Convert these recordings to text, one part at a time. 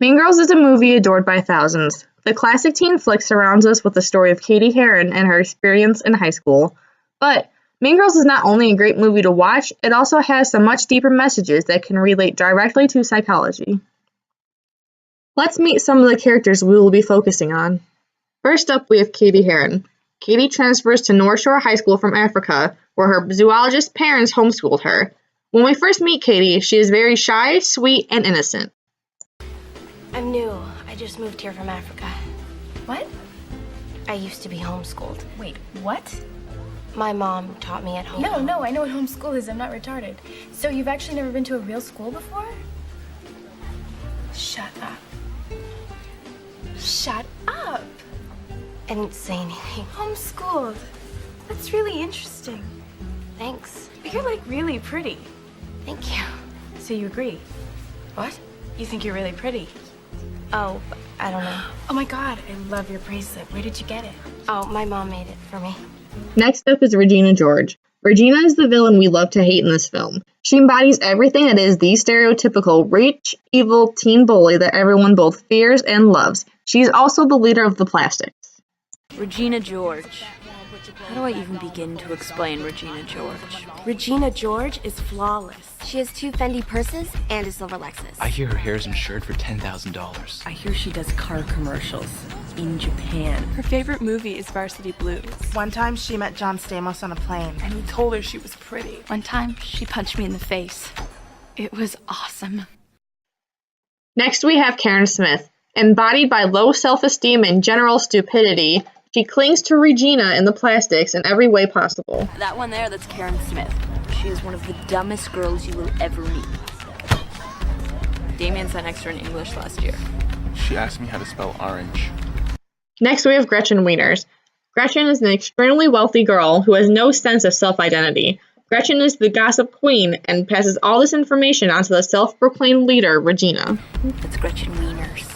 Mean Girls is a movie adored by thousands. The classic teen flick surrounds us with the story of Katie Heron and her experience in high school. But Mean Girls is not only a great movie to watch, it also has some much deeper messages that can relate directly to psychology. Let's meet some of the characters we will be focusing on. First up, we have Katie Heron. Katie transfers to North Shore High School from Africa, where her zoologist parents homeschooled her. When we first meet Katie, she is very shy, sweet, and innocent. I'm new. I just moved here from Africa. What? I used to be homeschooled. Wait, what? My mom taught me at home. No, I know what homeschool is. I'm not retarded. So you've actually never been to a real school before? Shut up. Shut up! I didn't say anything. Homeschooled. That's really interesting. Thanks. You're like really pretty. Thank you. So you agree? What? You think you're really pretty? Oh, I don't know. Oh my god, I love your bracelet. Where did you get it? Oh, my mom made it for me. Next up is Regina George. Regina is the villain we love to hate in this film. She embodies everything that is the stereotypical rich, evil teen bully that everyone both fears and loves. She is also the leader of the Plastics. Regina George. How do I even begin to explain Regina George? Regina George is flawless. She has 2 Fendi purses and a silver Lexus. I hear her hair is insured for $10,000. I hear she does car commercials in Japan. Her favorite movie is Varsity Blues. One time she met John Stamos on a plane. And he told her she was pretty. One time, she punched me in the face. It was awesome. Next we have Karen Smith. Embodied by low self-esteem and general stupidity, she clings to Regina in the Plastics in every way possible. That one there, that's Karen Smith. She is one of the dumbest girls you will ever meet. Damien sat next to her in English last year. She asked me how to spell orange. Next we have Gretchen Wieners. Gretchen is an extremely wealthy girl who has no sense of self-identity. Gretchen is the gossip queen and passes all this information onto the self-proclaimed leader, Regina. That's Gretchen Wieners.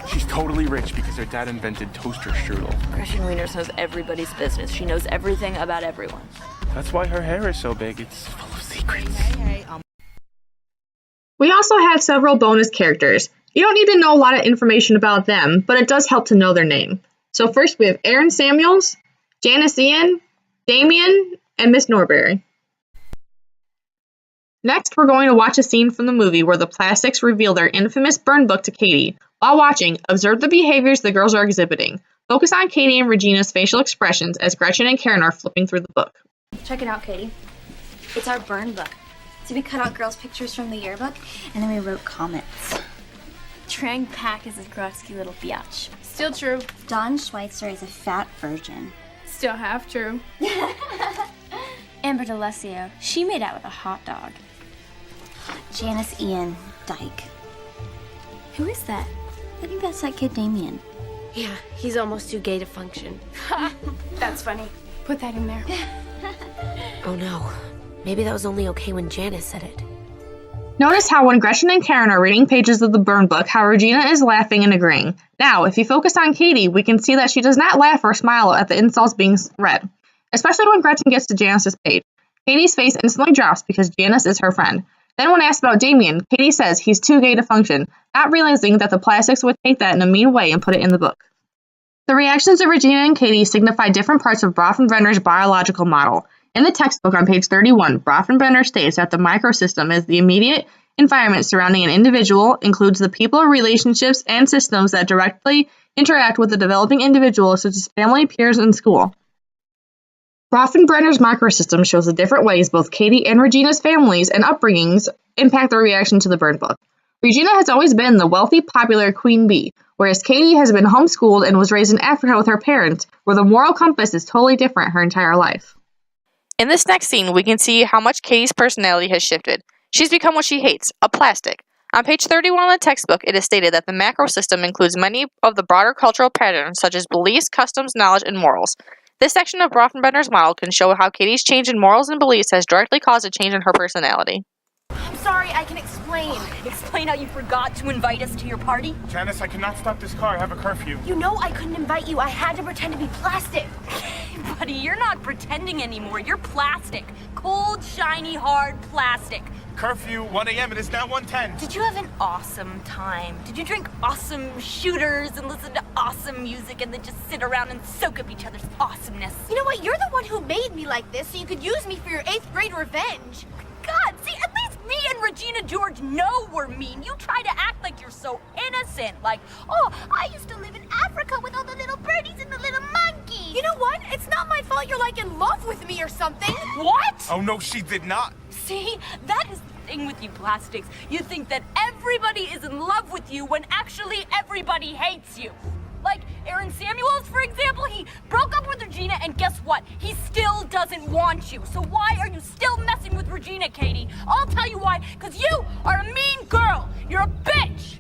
She's totally rich because her dad invented toaster strudel. Gretchen Wieners knows everybody's business. She knows everything about everyone. That's why her hair is so big. It's full of secrets. We also have several bonus characters. You don't need to know a lot of information about them, but it does help to know their name. So first we have Aaron Samuels, Janice Ian, Damien, and Miss Norbury. Next, we're going to watch a scene from the movie where the Plastics reveal their infamous burn book to Katie. While watching, observe the behaviors the girls are exhibiting. Focus on Katie and Regina's facial expressions as Gretchen and Karen are flipping through the book. Check it out, Katie. It's our burn book. So we cut out girls' pictures from the yearbook, and then we wrote comments. Trang Pak is a grotesque little biatch. Still true. Don Schweitzer is a fat virgin. Still half true. Amber DeLucio, she made out with a hot dog. Janice Ian, dyke. Who is that? I think that's that kid Damien. Yeah, he's almost too gay to function. That's funny. Put that in there. Oh no. Maybe that was only okay when Janice said it. Notice how when Gretchen and Karen are reading pages of the burn book, how Regina is laughing and agreeing. Now, if you focus on Katie, we can see that she does not laugh or smile at the insults being read, especially when Gretchen gets to Janice's page. Katie's face instantly drops because Janice is her friend. Then when asked about Damien, Katie says he's too gay to function, not realizing that the Plastics would take that in a mean way and put it in the book. The reactions of Regina and Katie signify different parts of Bronfenbrenner's biological model. In the textbook on page 31, Bronfenbrenner states that the microsystem is the immediate environment surrounding an individual, includes the people, relationships, and systems that directly interact with the developing individual, such as family, peers, and school. Bronfenbrenner's microsystem shows the different ways both Katie and Regina's families and upbringings impact their reaction to the burn book. Regina has always been the wealthy, popular queen bee, whereas Katie has been homeschooled and was raised in Africa with her parents, where the moral compass is totally different her entire life. In this next scene, we can see how much Katie's personality has shifted. She's become what she hates, a plastic. On page 31 of the textbook, it is stated that the macro system includes many of the broader cultural patterns, such as beliefs, customs, knowledge, and morals. This section of Bronfenbrenner's model can show how Katie's change in morals and beliefs has directly caused a change in her personality. I'm sorry, I can explain. explain. Explain how you forgot to invite us to your party? Janice, I cannot stop this car. I have a curfew. You know I couldn't invite you. I had to pretend to be plastic. Buddy, you're not pretending anymore. You're plastic. Cold, shiny, hard plastic. Curfew, 1 a.m. It is now 1:10. Did you have an awesome time? Did you drink awesome shooters and listen to awesome music and then just sit around and soak up each other's awesomeness? You know what? You're the one who made me like this, so you could use me for your 8th grade revenge. God, see, at least me and Regina George know we're mean. You try to act like you're so innocent. Like, Oh, I used to live in Africa with all the little birdies and the little monkeys. You know what? It's not my fault you're like in love with me or something. what? Oh, no, she did not. See, that is the thing with you plastics. You think that everybody is in love with you when actually everybody hates you. Like Aaron Samuels, for example, he broke up with Regina, and guess what? He still doesn't want you. So why are you still messing with Regina, Katie? I'll tell you why, because you are a mean girl. You're a bitch.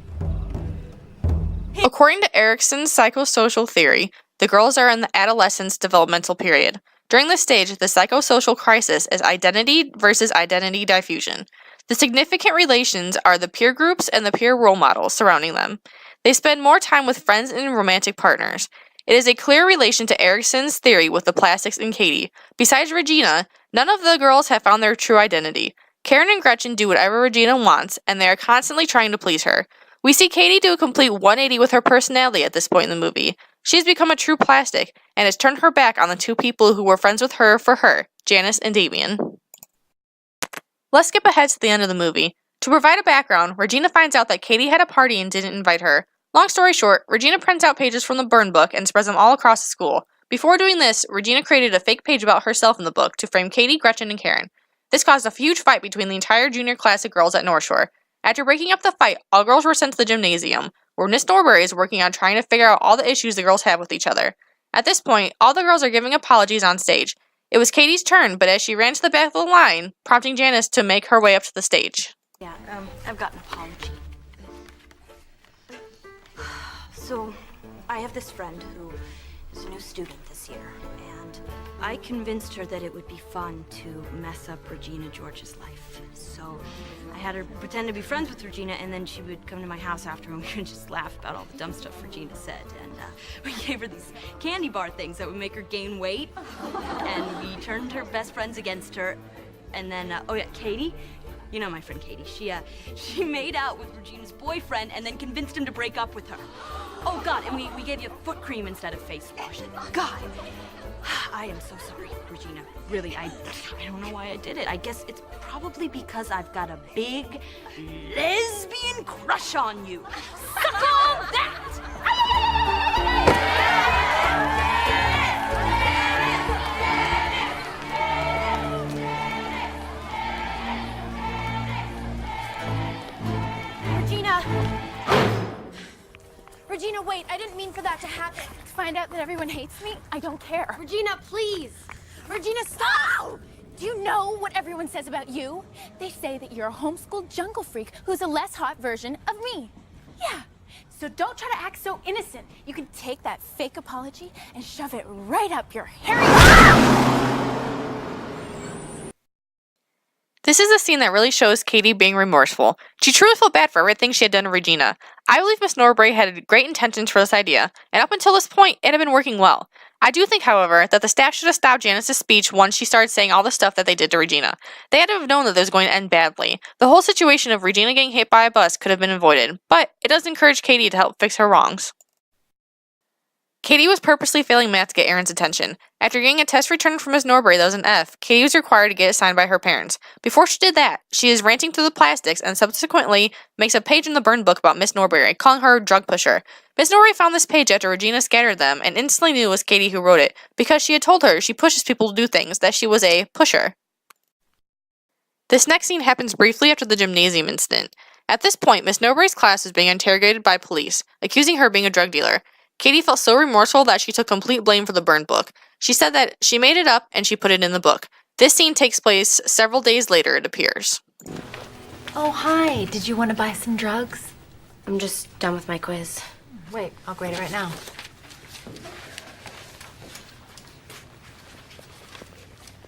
According to Erikson's psychosocial theory, the girls are in the adolescence developmental period. During this stage, the psychosocial crisis is identity versus identity diffusion. The significant relations are the peer groups and the peer role models surrounding them. They spend more time with friends and romantic partners. It is a clear relation to Erikson's theory with the plastics and Katie. Besides Regina, none of the girls have found their true identity. Karen and Gretchen do whatever Regina wants, and they are constantly trying to please her. We see Katie do a complete 180 with her personality at this point in the movie. She has become a true plastic, and has turned her back on the two people who were friends with her for her, Janice and Damien. Let's skip ahead to the end of the movie. To provide a background, Regina finds out that Katie had a party and didn't invite her. Long story short, Regina prints out pages from the burn book and spreads them all across the school. Before doing this, Regina created a fake page about herself in the book to frame Katie, Gretchen, and Karen. This caused a huge fight between the entire junior class of girls at North Shore. After breaking up the fight, all girls were sent to the gymnasium, where Miss Norbury is working on trying to figure out all the issues the girls have with each other. At this point, all the girls are giving apologies on stage. It was Katie's turn, but as she ran to the back of the line, prompting Janice to make her way up to the stage. Yeah, I've got an apology. So, I have this friend who is a new student this year, and I convinced her that it would be fun to mess up Regina George's life. So, I had her pretend to be friends with Regina, and then she would come to my house after, and we would just laugh about all the dumb stuff Regina said. And we gave her these candy bar things that would make her gain weight, and we turned her best friends against her. And then, oh yeah, Katie. You know my friend Katie. She made out with Regina's boyfriend and then convinced him to break up with her. Oh, God, and we gave you foot cream instead of face wash. God, I am so sorry, Regina. Really, I don't know why I did it. I guess it's probably because I've got a big lesbian crush on you. Suck on that! Regina, wait, I didn't mean for that to happen. To find out that everyone hates me, I don't care. Regina, please. Regina, stop! Do you know what everyone says about you? They say that you're a homeschooled jungle freak who's a less hot version of me. Yeah, so don't try to act so innocent. You can take that fake apology and shove it right up your hairy... This is a scene that really shows Katie being remorseful. She truly felt bad for everything she had done to Regina. I believe Miss Norbury had great intentions for this idea, and up until this point, it had been working well. I do think, however, that the staff should have stopped Janice's speech once she started saying all the stuff that they did to Regina. They had to have known that this was going to end badly. The whole situation of Regina getting hit by a bus could have been avoided, but it does encourage Katie to help fix her wrongs. Katie was purposely failing math to get Aaron's attention. After getting a test returned from Miss Norbury that was an F, Katie was required to get it signed by her parents. Before she did that, she is ranting through the plastics and subsequently makes a page in the burn book about Miss Norbury, calling her a drug pusher. Miss Norbury found this page after Regina scattered them and instantly knew it was Katie who wrote it, because she had told her she pushes people to do things, that she was a pusher. This next scene happens briefly after the gymnasium incident. At this point, Miss Norbury's class was being interrogated by police, accusing her of being a drug dealer. Katie felt so remorseful that she took complete blame for the burn book. She said that she made it up and she put it in the book. This scene takes place several days later, it appears. Oh, hi. Did you want to buy some drugs? I'm just done with my quiz. Wait, I'll grade it right now.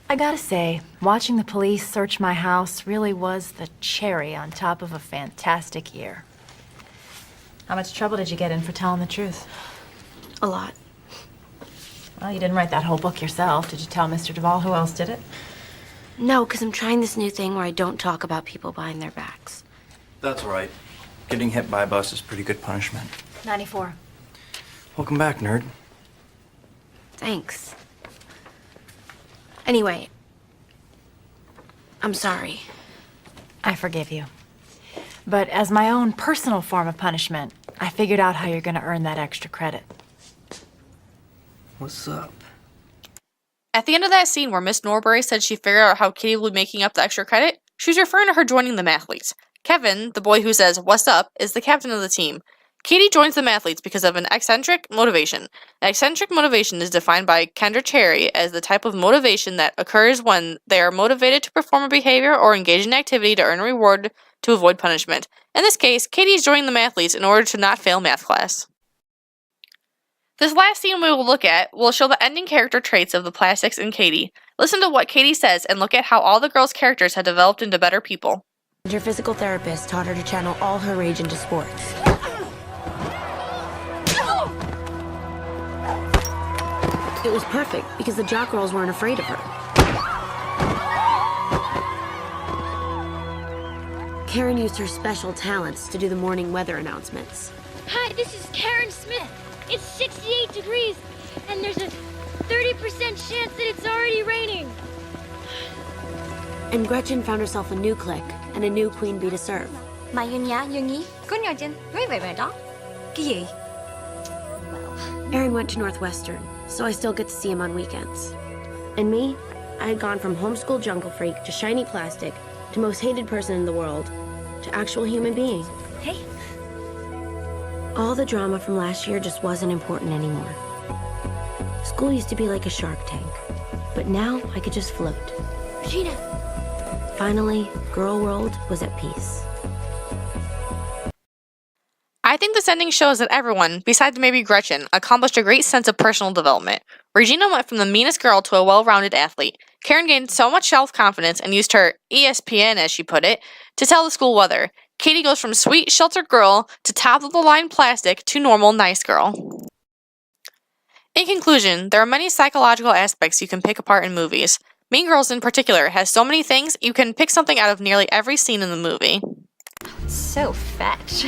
I gotta say, watching the police search my house really was the cherry on top of a fantastic year. How much trouble did you get in for telling the truth? A lot. Well, you didn't write that whole book yourself. Did you tell Mr. Duvall who else did it? No, because I'm trying this new thing where I don't talk about people behind their backs. That's right. Getting hit by a bus is pretty good punishment. 94. Welcome back, nerd. Thanks. Anyway, I'm sorry. I forgive you. But as my own personal form of punishment, I figured out how you're gonna earn that extra credit. What's up? At the end of that scene where Miss Norbury said she figured out how Katie will be making up the extra credit, she was referring to her joining the mathletes. Kevin, the boy who says, "What's up?" is the captain of the team. Katie joins the mathletes because of an eccentric motivation. An eccentric motivation is defined by Kendra Cherry as the type of motivation that occurs when they are motivated to perform a behavior or engage in activity to earn a reward to avoid punishment. In this case, Katie is joining the mathletes in order to not fail math class. This last scene we will look at will show the ending character traits of the plastics in Katie. Listen to what Katie says and look at how all the girls' characters had developed into better people. Her physical therapist taught her to channel all her rage into sports. It was perfect because the jock girls weren't afraid of her. Karen used her special talents to do the morning weather announcements. Hi, this is Karen Smith. It's 68 degrees, and there's a 30% chance that it's already raining. And Gretchen found herself a new clique and a new queen bee to serve. Aaron went to Northwestern, so I still get to see him on weekends. And me, I had gone from homeschool jungle freak to shiny plastic to most hated person in the world to actual human being. Hey. All the drama from last year just wasn't important anymore. School used to be like a shark tank, but now I could just float. Regina. Finally, Girl World was at peace. I think this ending shows that everyone, besides maybe Gretchen, accomplished a great sense of personal development. Regina went from the meanest girl to a well-rounded athlete. Karen gained so much self-confidence and used her ESPN, as she put it, to tell the school weather. Katie goes from sweet, sheltered girl to top-of-the-line plastic to normal, nice girl. In conclusion, there are many psychological aspects you can pick apart in movies. Mean Girls in particular has so many things, you can pick something out of nearly every scene in the movie. So fetch.